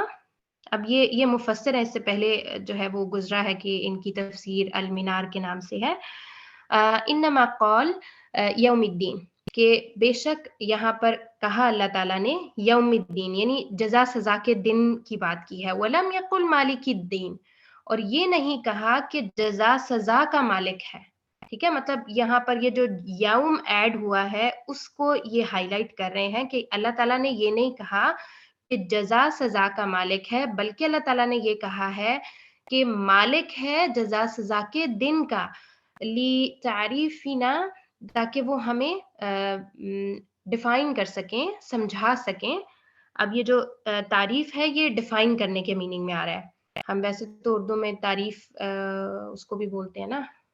اب یہ مفسر ہے، اس سے پہلے جو ہے وہ گزرا ہے کہ ان کی تفسیر المنار کے نام سے ہے. انما قال یوم الدین، کہ بے شک یہاں پر کہا اللہ تعالیٰ نے یوم الدین یعنی جزا سزا کے دن کی بات کی ہے. ولم یقل مالک الدین، اور یہ نہیں کہا کہ جزا سزا کا مالک ہے. ٹھیک ہے، مطلب یہاں پر یہ جو یوم ایڈ ہوا ہے اس کو یہ ہائی لائٹ کر رہے ہیں کہ اللہ تعالیٰ نے یہ نہیں کہا کہ جزا سزا کا مالک ہے، بلکہ اللہ تعالیٰ نے یہ کہا ہے کہ مالک ہے جزا سزا کے دن کا، لی تعریفنا، تاکہ وہ ہمیں ڈیفائن کر سکیں، سمجھا سکیں. اب یہ جو تعریف ہے یہ ڈیفائن کرنے کے میننگ میں آ رہا ہے. ہم ویسے تو اردو میں تعریف اس کو بھی بولتے ہیں نا،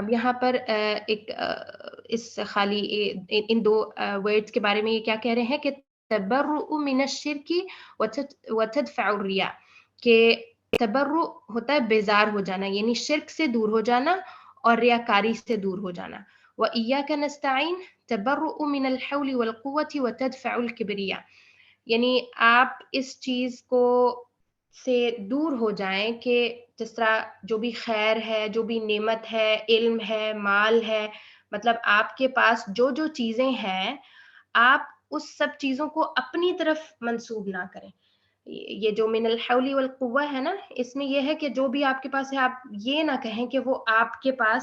اب یہاں پر ایک اس خالی ان دو ورڈز کے بارے میں یہ کیا کہہ رہے ہیں کہ تبرؤ من الشرک وتدفع الرياء، کہ تبرؤ ہوتا ہے بیزار ہو جانا، یعنی شرک سے دور ہو جانا اور ریاکاری سے دور ہو جانا. وإياك نستعين تبرؤ من الحول والقوة وتدفع الكبرياء، یعنی آپ اس چیز کو سے دور ہو جائیں کہ جس طرح جو بھی خیر ہے، جو بھی نعمت ہے، علم ہے، مال ہے، مطلب آپ کے پاس جو جو چیزیں ہیں آپ اس سب چیزوں کو اپنی طرف منسوب نہ کریں. یہ جو من الحول والقوہ ہے نا، اس میں یہ ہے کہ جو بھی آپ کے پاس ہے آپ یہ نہ کہیں کہ وہ آپ کے پاس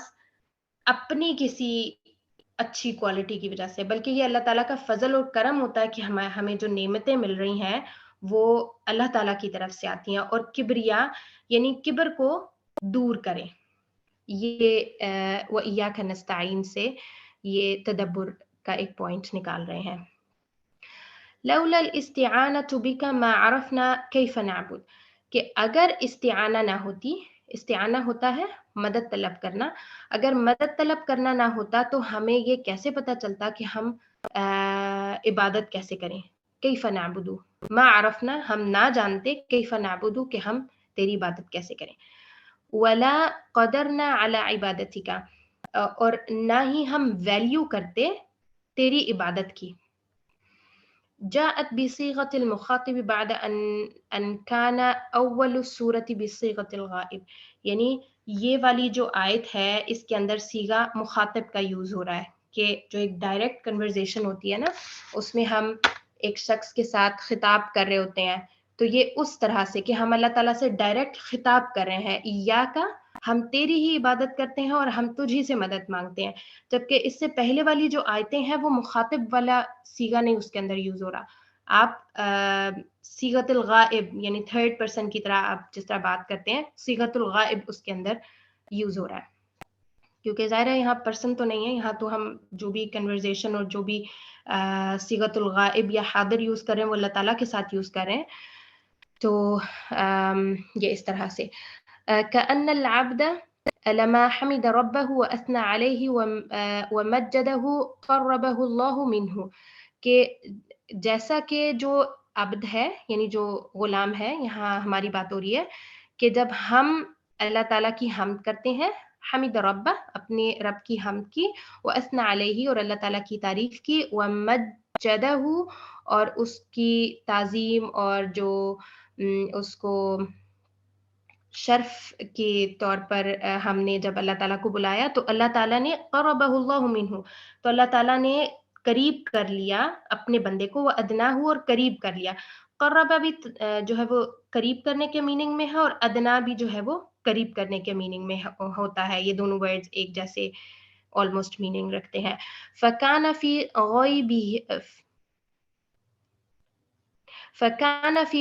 اپنی کسی اچھی کوالٹی کی وجہ سے، بلکہ یہ اللہ تعالیٰ کا فضل اور کرم ہوتا ہے کہ ہمیں جو نعمتیں مل رہی ہیں وہ اللہ تعالیٰ کی طرف سے آتی ہیں. اور کبریا یعنی کبر کو دور کریں. یہ وَإِيَّاكَ نَسْتَعِينَ سے یہ تدبر کا ایک پوائنٹ نکال رہے ہیں. لولا الاستعانة بك ما عرفنا كيف نعبد، کہ اگر استعانہ نہ ہوتی، استعانہ ہوتا ہے مدد طلب کرنا، اگر مدد طلب کرنا نہ ہوتا تو ہمیں یہ کیسے پتہ چلتا کہ ہم عبادت کیسے کریں. کیف نعبد، ما عرفنا ہم نہ جانتے، کیف نعبد کہ ہم تیری عبادت کیسے کریں. ولا قدرنا على عبادتک، اور نہ ہی ہم ویلیو کرتے تیری عبادت کی. جاءت بصيغة المخاطب بعد أن كان أول السورة بصيغة الغائب، یعنی یہ والی جو آیت ہے اس کے اندر صیغہ مخاطب کا یوز ہو رہا ہے کہ جو ایک ڈائریکٹ کنورزیشن ہوتی ہے نا، اس میں ہم ایک شخص کے ساتھ خطاب کر رہے ہوتے ہیں، تو یہ اس طرح سے کہ ہم اللہ تعالیٰ سے ڈائریکٹ خطاب کر رہے ہیں. ایاکا، ہم تیری ہی عبادت کرتے ہیں اور ہم تجھ ہی سے مدد مانگتے ہیں. جبکہ اس سے پہلے والی جو آیتیں ہیں وہ مخاطب والا صیغہ نہیں اس کے اندر یوز ہو رہا. آپ صیغۃ الغائب یعنی تھرڈ پرسن کی طرح آپ جس طرح بات کرتے ہیں، صیغۃ الغائب اس کے اندر یوز ہو رہا ہے. کیونکہ ظاہر ہے یہاں پرسن تو نہیں ہے، یہاں تو ہم جو بھی کنورزیشن اور جو بھی صیغۃ الغائب یا حاضر یوز کر رہے ہیں وہ اللہ تعالیٰ کے ساتھ یوز کر رہے ہیں. تو یہ اس طرح سے كأن العبد لما حمد ربه وأثنى عليه ومجده قربه الله منه، کہ جیسا کہ جو عبد ہے یعنی جو غلام ہے، یہاں ہماری بات ہو رہی ہے کہ جب ہم اللہ تعالیٰ کی حمد کرتے ہیں، حمد ربہ اپنے رب کی حمد کی، وأثنى علیہ اور اللہ تعالیٰ کی تعریف کی، ومجدہ اور اس کی تعظیم اور جو اس کو شرف کے طور پر ہم نے جب اللہ تعالیٰ کو بلایا تو اللہ تعالیٰ نے قربہ اللہ منہ، تو اللہ تعالیٰ نے قریب کر لیا اپنے بندے کو، وہ ادنا ہو اور قریب کر لیا. قربہ بھی جو ہے وہ قریب کرنے کے میننگ میں ہے اور ادنا بھی جو ہے وہ قریب کرنے کے میننگ میں ہوتا ہے. یہ دونوں ورڈز ایک جیسے آلموسٹ میننگ رکھتے ہیں. فکان فی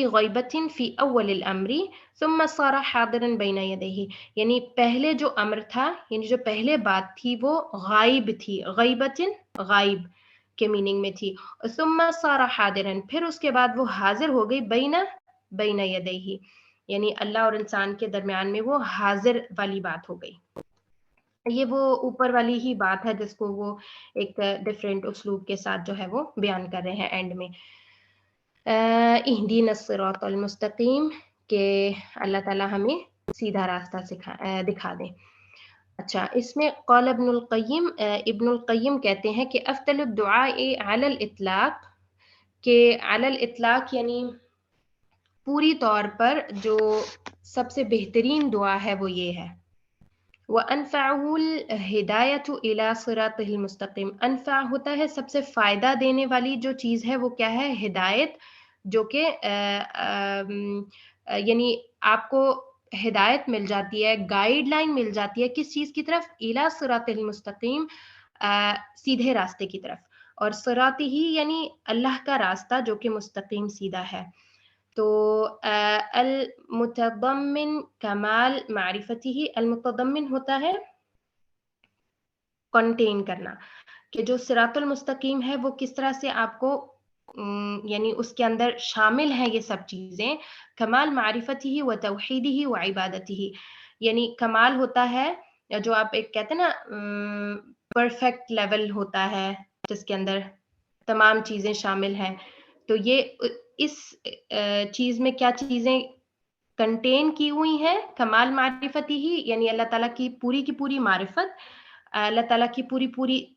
غیبۃ فی اول الامر ثم صار حاضرا بین یدیہ، یعنی پہلے جو امر تھا یعنی جو پہلے بات تھی وہ غائب تھی، غیبۃ غائب کے میننگ میں تھی. ثم صار حاضرا، پھر اس کے بعد وہ حاضر ہو گئی بین یدیہ، یعنی اللہ اور انسان کے درمیان میں وہ حاضر والی بات ہو گئی. یہ وہ اوپر والی ہی بات ہے جس کو وہ ایک ڈفرینٹ اسلوب کے ساتھ جو ہے وہ بیان کر رہے ہیں اینڈ میں. اہدینا الصراط المستقیم، کہ اللہ تعالیٰ ہمیں سیدھا راستہ دکھا دیں. اچھا، اس میں قال ابن القیم کہتے ہیں کہ افضل الدعاء علی الاطلاق، کہ علی الاطلاق یعنی پوری طور پر جو سب سے بہترین دعا ہے وہ یہ ہے. وَأَنْفَعُهُ الْهِدَایَةُ إِلَى صِرَاطِهِ الْمُسْتَقِیمِ، انفع ہوتا ہے سب سے فائدہ دینے والی جو چیز ہے وہ کیا ہے؟ ہدایت، جو کہ یعنی آپ کو ہدایت مل جاتی ہے، گائیڈ لائن مل جاتی ہے کس چیز کی طرف؟ إِلَى صِرَاطِ الْمُسْتَقِیمِ، سیدھے راستے کی طرف. اور صراط ہی یعنی اللہ کا راستہ جو کہ مستقیم سیدھا ہے. تو المتضمن کمال معرفتی، المتضمن ہوتا ہے کنٹین کرنا، کہ جو صراط المستقیم ہے وہ کس طرح سے آپ کو یعنی اس کے اندر شامل ہیں یہ سب چیزیں. کمال معرفتی و توحیدی و عبادتی، یعنی کمال ہوتا ہے یا جو آپ ایک کہتے ہیں نا پرفیکٹ لیول ہوتا ہے جس کے اندر تمام چیزیں شامل ہیں، تو یہ اس چیز میں کیا چیزیں کنٹین کی ہوئی ہیں؟ کمال معرفتی ہی، یعنی اللہ تعالیٰ کی پوری معرفت، اللہ تعالیٰ کی پوری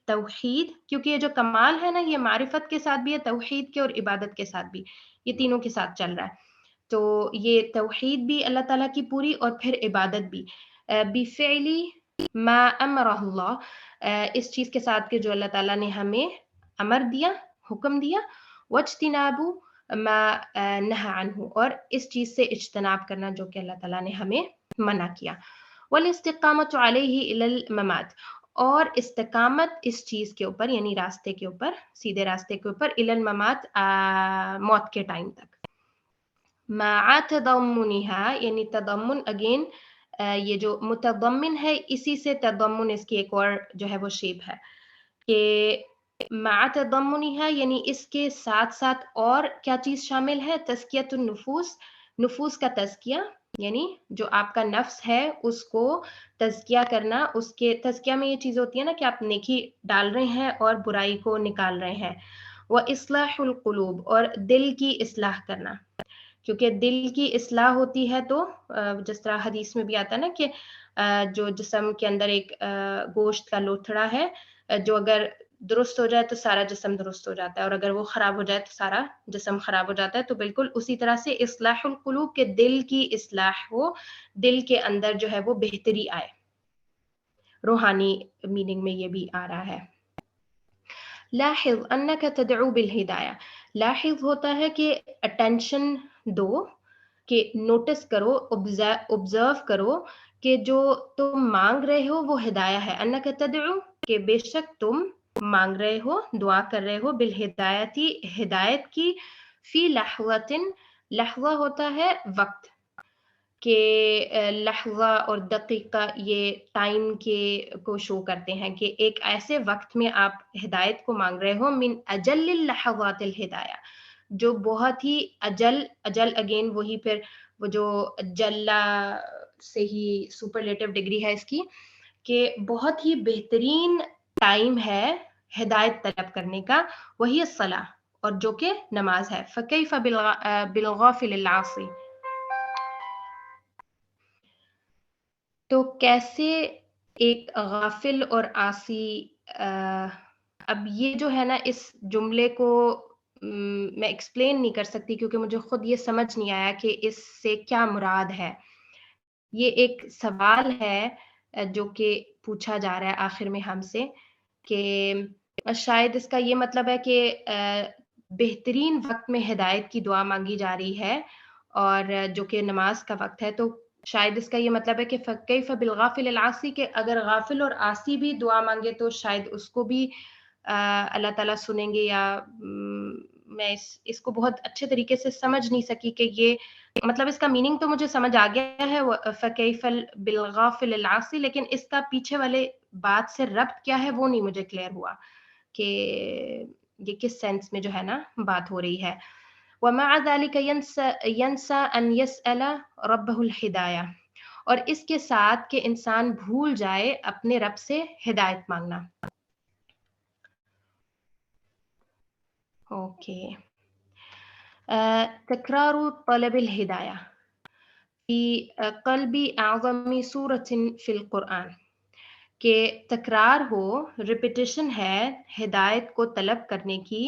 توحید، کیونکہ یہ جو کمال ہے نا، یہ معرفت کے ساتھ بھی ہے، توحید کے اور عبادت کے ساتھ بھی، یہ تینوں کے ساتھ چل رہا ہے۔ تو یہ توحید بھی اللہ تعالیٰ کی پوری اور پھر عبادت بھی، بِفِعْلِ مَا أَمَرَهُ اللَّهُ، اس چیز کے ساتھ کہ جو اللہ تعالیٰ نے ہمیں امر دیا، حکم دیا، وَاجْتِنَابُ مَا نَهَى عَنْهُ، اور اس چیز سے اجتناب کرنا جو کہ اللہ تعالیٰ نے ہمیں منع کیا، وَالْإِسْتِقَامَةُ عَلَيْهِ إِلَى الْمَمَاتِ، اور استقامت اس چیز کے اوپر، یعنی راستے کے اوپر، سیدھے راستے کے اوپر، إِلَى الْمَمَاتِ، موت کے ٹائم تک، مع تضمنها، یعنی تضمن اگین یہ جو متضمن ہے، اسی سے تضمن اس کی ایک اور جو ہے وہ شیپ ہے کہ مع تضمنها، یعنی اس کے ساتھ ساتھ اور کیا چیز شامل ہے؟ تزکیۃ النفوس، نفوس کا تزکیہ، یعنی جو آپ کا نفس ہے اس کو تزکیہ کرنا، اس کے تزکیہ میں یہ چیز ہوتی ہے نا کہ آپ نیکی ڈال رہے ہیں اور برائی کو نکال رہے ہیں، وَإِصْلَاحُ الْقُلُوبِ، اور دل کی اصلاح کرنا، کیونکہ دل کی اصلاح ہوتی ہے تو جس طرح حدیث میں بھی آتا ہے نا کہ جو جسم کے اندر ایک گوشت کا لوتھڑا ہے، جو اگر درست ہو جائے تو سارا جسم درست ہو جاتا ہے، اور اگر وہ خراب ہو جائے تو سارا جسم خراب ہو جاتا ہے، تو بالکل اسی طرح سے اصلاح القلوب کے دل کی اصلاح ہو، دل کے اندر جو ہے وہ بہتری آئے، روحانی میننگ میں یہ بھی آ رہا ہے۔ لاحظ انک تدعو بالہدایہ، لاحظ ہوتا ہے کہ اٹینشن دو، کہ نوٹس کرو، observe کرو کہ جو تم مانگ رہے ہو وہ ہدایہ ہے، انک تدعو، کہ بے شک تم مانگ رہے ہو، دعا کر رہے ہو، بالہدایتی، ہدایت کی، فی لحظۃ، لحظہ ہوتا ہے وقت، کہ لحظہ اور دقیقہ یہ ٹائم کے کو شو کرتے ہیں کہ ایک ایسے وقت میں آپ ہدایت کو مانگ رہے ہو، من اجل اللحظات الہدایہ، جو بہت ہی اجل اگین وہی پھر وہ جو جلا سے ہی سپرلیٹو ڈگری ہے اس کی، کہ بہت ہی بہترین ٹائم ہے ہدایت طلب کرنے کا، وہی الصلاۃ، اور جو کہ نماز ہے، فکیف بالغافل العاصی، تو کیسے ایک غافل اور عاصی، اب یہ جو ہے نا اس جملے کو میں ایکسپلین نہیں کر سکتی کیونکہ مجھے خود یہ سمجھ نہیں آیا کہ اس سے کیا مراد ہے۔ یہ ایک سوال ہے جو کہ پوچھا جا رہا ہے آخر میں ہم سے، کہ شاید اس کا یہ مطلب ہے کہ بہترین وقت میں ہدایت کی دعا مانگی جا رہی ہے، اور جو کہ نماز کا وقت ہے، تو شاید اس کا یہ مطلب ہے کہ فَكَيْفَ بِالْغَافِلِ الْعَاصِي، کہ اگر غافل اور عاصی بھی دعا مانگے تو شاید اس کو بھی اللہ تعالیٰ سنیں گے، یا میں اس کو بہت اچھے طریقے سے سمجھ نہیں سکی کہ یہ مطلب اس کا میننگ تو مجھے سمجھ آ گیا ہے، فَكَيْفَ بِالْغَافِلِ الْعَاصِي، لیکن اس کا پیچھے والے بات سے ربط کیا ہے وہ نہیں مجھے کلیئر ہوا کہ یہ کس سینس میں جو ہے نا بات ہو رہی ہے۔ وَمَعَ ذَلِكَ يَنْسَى أَنْ يَسْأَلَ رَبَّهُ الْهِدَایَةَ، اور اس کے ساتھ کہ انسان بھول جائے اپنے رب سے ہدایت مانگنا۔ اوکے، تکرار طلب الہدایہ فی قلب اعظم سورۃ فی القرآن، کہ تکرار ہو، ریپیٹیشن ہے ہدایت کو طلب کرنے کی،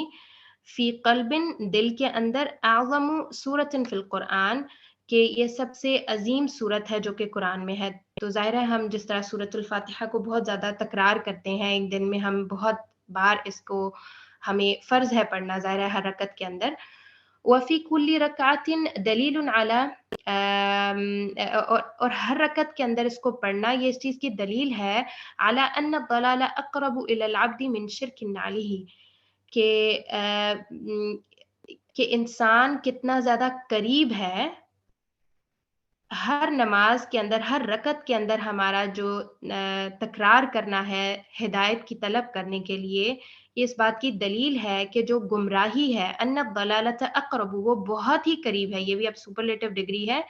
فی قلب، دل کے اندر، اعظم سورۃ فی القرآن، کہ یہ سب سے عظیم صورت ہے جو کہ قرآن میں ہے۔ تو ظاہر ہے ہم جس طرح سورۃ الفاتحہ کو بہت زیادہ تکرار کرتے ہیں، ایک دن میں ہم بہت بار اس کو ہمیں فرض ہے پڑھنا، ظاہر ہے ہر رکعت کے اندر، وفی کل رکعت دلیل علی، اور ہر رکعت کے اندر اس کو پڑھنا یہ اس چیز کی دلیل ہے، علی ان الضلال اقرب الی العبد من شرک علیہ، کہ انسان کتنا زیادہ قریب ہے ہر نماز کے اندر، ہر رکعت کے اندر ہمارا جو تکرار کرنا ہے ہدایت کی طلب کرنے کے لیے، یہ اس بات کی دلیل ہے کہ جو گمراہی ہے، ان الضلالۃ اقرب، وہ بہت ہی قریب ہے، یہ بھی اب سپرلیٹو ڈگری ہے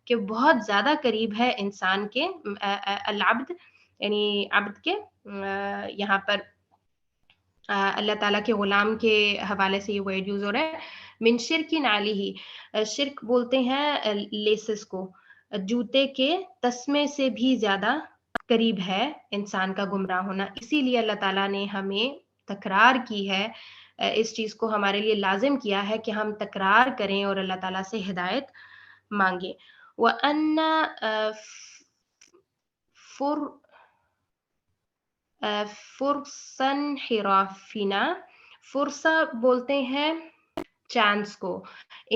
کہ بہت زیادہ قریب ہے انسان کے، العبد یعنی عبد کے یہاں پر اللہ تعالیٰ کے غلام کے حوالے سے یہ ورڈ یوز ہو رہا ہے. من شرکن علیہ، شرک بولتے ہیں لیسز کو، جوتے کے تسمے سے بھی زیادہ قریب ہے انسان کا گمراہ ہونا. اسی لیے اللہ تعالیٰ نے ہمیں تکرار کی ہے، اس چیز کو ہمارے لیے لازم کیا ہے کہ ہم تکرار کریں اور اللہ تعالیٰ سے ہدایت مانگیں. وَأَنَّ فرسن حرافینا، فرسا بولتے ہیں چانس کو،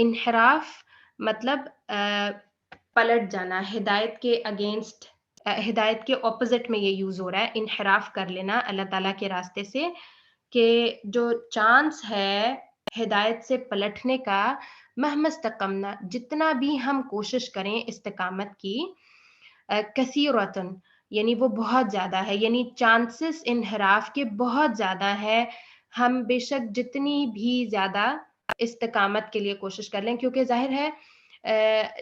انحراف مطلب پلٹ جانا، ہدایت کے اگینسٹ، ہدایت کے اپوزٹ میں یہ یوز ہو رہا ہے، انحراف کر لینا اللہ تعالیٰ کے راستے سے، کہ جو چانس ہے ہدایت سے پلٹنے کا، مہما استقمنا، جتنا بھی ہم کوشش کریں استقامت کی، کثیرتن یعنی وہ بہت زیادہ ہے، یعنی چانسز انحراف کے بہت زیادہ ہے. ہم بے شک جتنی بھی زیادہ استقامت کے لیے کوشش کر لیں، کیونکہ ظاہر ہے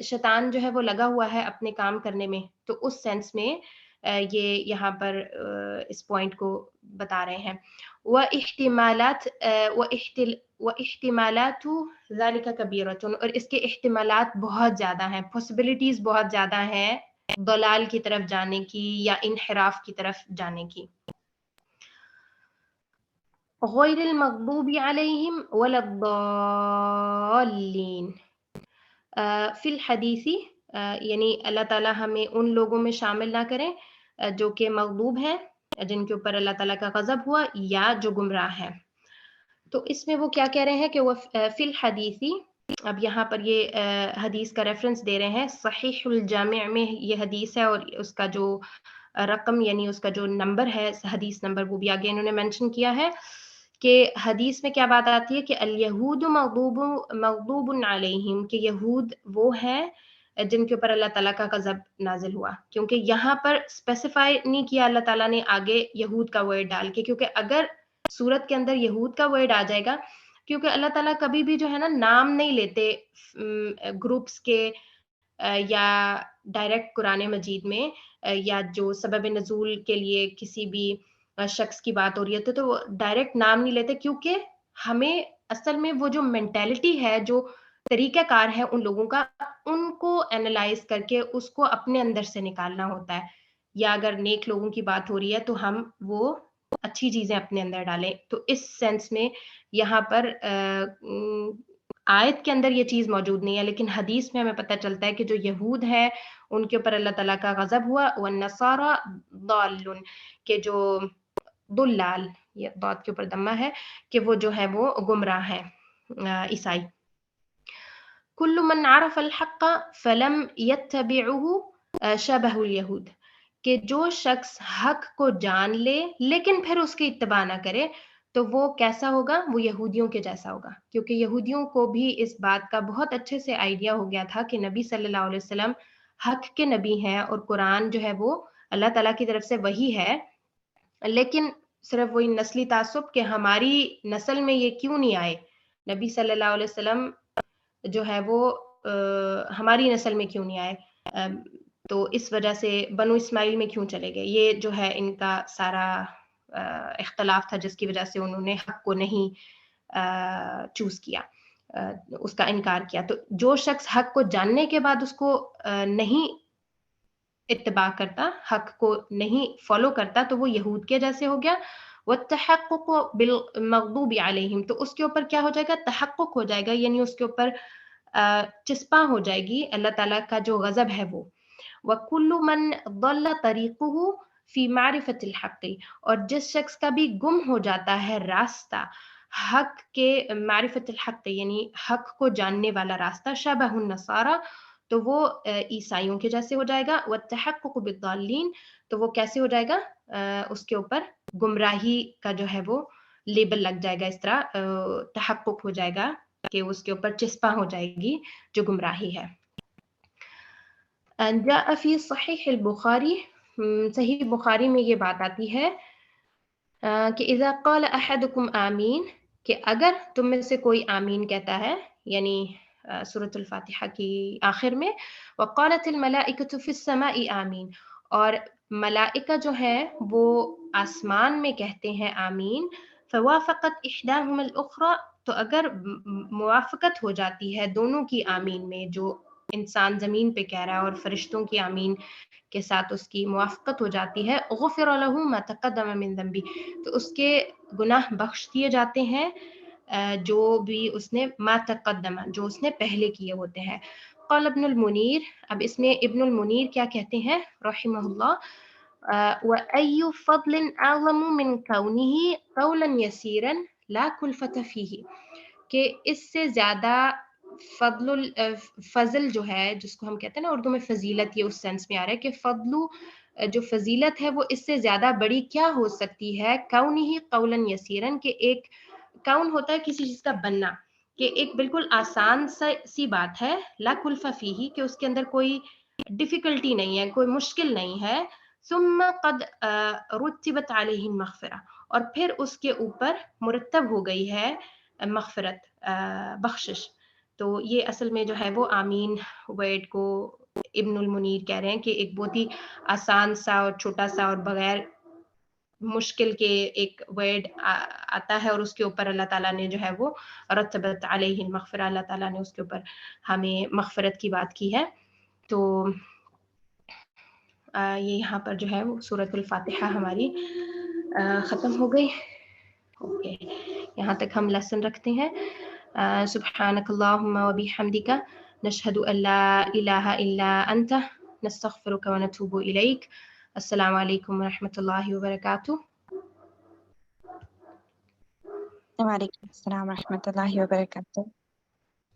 شیطان جو ہے وہ لگا ہوا ہے اپنے کام کرنے میں، تو اس سینس میں یہ یہاں پر اس پوائنٹ کو بتا رہے ہیں. وَاحتمالات ذَلِكَ كَبِيرَةٌ، اور اس کے احتمالات بہت زیادہ ہیں، پاسبلٹیز بہت زیادہ ہیں ضلال کی طرف جانے کی یا انحراف کی طرف جانے کی. غیر المغضوب علیہم ولا الضالین، فی الحدیثی یعنی اللہ تعالیٰ ہمیں ان لوگوں میں شامل نہ کریں جو کہ مغضوب ہیں، جن کے اوپر اللہ تعالیٰ کا غضب ہوا، یا جو گمراہ ہیں. تو اس میں وہ کیا کہہ رہے ہیں کہ وہ فی الحدیثی، اب یہاں پر یہ حدیث کا ریفرنس دے رہے ہیں، صحیح الجامع میں یہ حدیث ہے، اور اس کا جو رقم یعنی اس کا جو نمبر ہے، حدیث نمبر، وہ بھی آگے انہوں نے مینشن کیا ہے کہ حدیث میں کیا بات آتی ہے کہ الیہود مغضوب علیہم، کہ یہود وہ ہیں جن کے اوپر اللہ تعالیٰ کا غضب نازل ہوا. کیونکہ یہاں پر اسپیسیفائی نہیں کیا اللہ تعالیٰ نے آگے یہود کا ورڈ ڈال کے، کیونکہ اگر سورت کے اندر یہود کا ورڈ آ جائے گا، کیونکہ اللہ تعالیٰ کبھی بھی جو ہے نا نام نہیں لیتے گروپس کے، یا ڈائریکٹ قرآن مجید میں، یا جو سبب نزول کے لیے کسی بھی شخص کی بات ہو رہی ہے تو وہ ڈائریکٹ نام نہیں لیتے، کیونکہ ہمیں اصل میں وہ جو مینٹیلٹی ہے، جو طریقہ کار ہے ان لوگوں کا، ان کو اینالائز کر کے اس کو اپنے اندر سے نکالنا ہوتا ہے. یا اگر نیک لوگوں کی بات ہو رہی ہے تو ہم وہ اچھی چیزیں اپنے اندر ڈالیں. تو اس سینس میں یہاں پر آیت کے اندر یہ چیز موجود نہیں ہے، لیکن حدیث میں ہمیں پتہ چلتا ہے کہ جو یہود ہے ان کے اوپر اللہ تعالیٰ کا غضب ہوا. وَالنَّصَارَى ضَالٌّ، کہ جو ضلال، یہ ضاد کے اوپر دمہ ہے، کہ وہ جو ہے وہ گمراہ ہیں عیسائی. کل من عرف الحق فلم يتبعه شبہ الیہود، کہ جو شخص حق کو جان لے لیکن پھر اس کی اتباع نہ کرے تو وہ کیسا ہوگا؟ وہ یہودیوں کے جیسا ہوگا. کیونکہ یہودیوں کو بھی اس بات کا بہت اچھے سے آئیڈیا ہو گیا تھا کہ نبی صلی اللہ علیہ وسلم حق کے نبی ہیں، اور قرآن جو ہے وہ اللہ تعالیٰ کی طرف سے وحی ہے، لیکن صرف وہی نسلی تعصب کہ ہماری نسل میں یہ کیوں نہیں آئے، نبی صلی اللہ علیہ وسلم جو ہے وہ ہماری نسل میں کیوں نہیں آئے، تو اس وجہ سے بنو اسماعیل میں کیوں چلے گئے. یہ جو ہے ان کا سارا اختلاف تھا، جس کی وجہ سے انہوں نے حق کو نہیں چوز کیا، اس کا انکار کیا. تو جو شخص حق کو جاننے کے بعد اس کو نہیں اتباع کرتا، حق کو نہیں فالو کرتا، تو وہ یہود کے جیسے ہو گیا. وَالتَّحَقُّقُ بِالْمَغْضُوبِ عَلَيْهِمْ، تو اس کے اوپر کیا ہو جائے گا؟ تحقق ہو جائے گا، یعنی اس کے اوپر چسپاں ہو جائے گی اللہ تعالیٰ کا جو غضب ہے وہ. وَكُلُّ مَنْ ضَلَّ طَرِيقُهُ فِي مَعْرِفَةِ الْحَقِّ، اور جس شخص کا بھی گم ہو جاتا ہے راستہ حق کے، معرفت الحق یعنی حق کو جاننے والا راستہ، شبہ النصارى، تو وہ عیسائیوں کے جیسے ہو جائے گا. وَالتَّحَقُّقُ بِالضَّالِّينَ، تو وہ کیسے ہو جائے گا؟ اس کے اوپر گمراہی کا جو ہے وہ لیبل لگ جائے گا، اس طرح تحقق ہو جائے گا کہ اس کے اوپر چسپاں ہو جائے گی جو گمراہی ہے. جاء فی صحیح البخاری، صحیح بخاری میں یہ بات آتی ہے کہ اذا قال احدکم آمین، کہ اگر تم میں سے کوئی آمین کہتا ہے، یعنی سورۃ الفاتحہ کی آخر میں، وقالت الملائکۃ فی السماء آمین، اور ملائکہ جو ہے وہ آسمان میں کہتے ہیں آمین. فوافقت احداہم الاخری، تو اگر موافقت ہو جاتی ہے دونوں کی آمین میں، جو انسان زمین پہ کہہ رہا ہے اور فرشتوں کی آمین کے ساتھ اس کی موافقت ہو جاتی ہے، غفر له ما تقدم من ذنبی، تو اس کے گناہ بخش دیے جاتے ہیں جو بھی اس نے ما تقدم، جو اس نے پہلے کیے ہوتے ہیں. قال ابن المنیر، اب اس میں ابن المنیر کیا کہتے ہیں رحمہ اللہ، وَأَيُّ فَضْلٍ أَعْظَمُ مِنْ كَوْنِهِ قَوْلًا يَسِيرًا لَا كُلْفَةَ فِيهِ، کہ اس سے زیادہ فضل جو ہے، جس کو ہم کہتے ہیں نا اردو میں فضیلت، یہ اس سینس میں آ رہا ہے کہ جو فضیلت ہے وہ اس سے زیادہ بڑی کیا ہو سکتی ہے، کَوْنِهِ قَوْلًا يَسِيرًا، کہ ایک کون ہوتا ہے کسی چیز کا بننا، کہ ایک بالکل آسان سی بات ہے، لا کلفہ فیہ، کہ اس کے اندر کوئی ڈیفیکلٹی نہیں ہے، کوئی مشکل نہیں ہے، ثم قد رتبت علیہ مغفرہ، اور پھر اس کے اوپر مرتب ہو گئی ہے مغفرت، بخشش. تو یہ اصل میں جو ہے وہ آمین ورڈ کو ابن المنیر کہہ رہے ہیں کہ ایک بہت ہی آسان سا اور چھوٹا سا اور بغیر مشکل کے ایک ورڈ آتا ہے، اور اس کے اوپر اللہ تعالیٰ نے جو ہے وہ رتبت علیہ المغفرہ، اللہ تعالیٰ نے اس کے اوپر ہمیں مغفرت کی بات کی ہے. تو یہ یہاں پر جو ہے وہ سورۃ الفاتحہ ہماری ختم ہو گئی. اوکے، یہاں تک ہم لیسن رکھتے ہیں. سبحانک اللہم و بحمدک، نشہد ان لا الہ الا انت، نستغفرک و نتوب الیک. السلام علیکم ورحمۃ اللہ وبرکاتہ. وعلیکم السلام ورحمۃ اللہ وبرکاتہ.